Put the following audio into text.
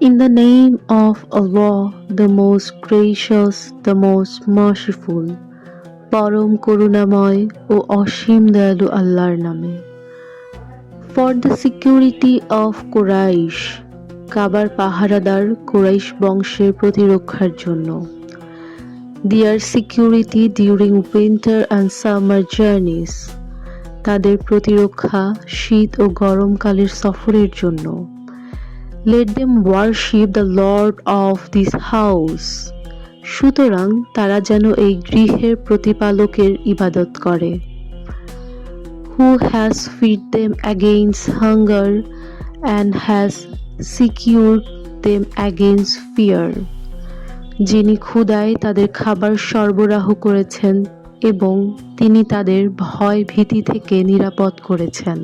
In the name of Allah, the most gracious, the most merciful, পরম করুণাময় ও অসীম দয়ালু আল্লাহর নামে। For the security of Quraysh, কাবার পাহারাদার কুরাইশ বংশের প্রতিরক্ষার জন্য। Their security during winter and summer journeys, তাদের প্রতিরক্ষা শীত ও গরমকালের সফরের জন্য। Let them worship the Lord of this house, সুতরাং তারা যেন এই গৃহের প্রতিপালকের ইবাদত করে। Who has fed them against hunger and has secured them against fear, যিনি ক্ষুধায় তাদের খাবার সরবরাহ করেছেন এবং তিনি তাদের ভয় ভীতি থেকে নিরাপদ করেছেন।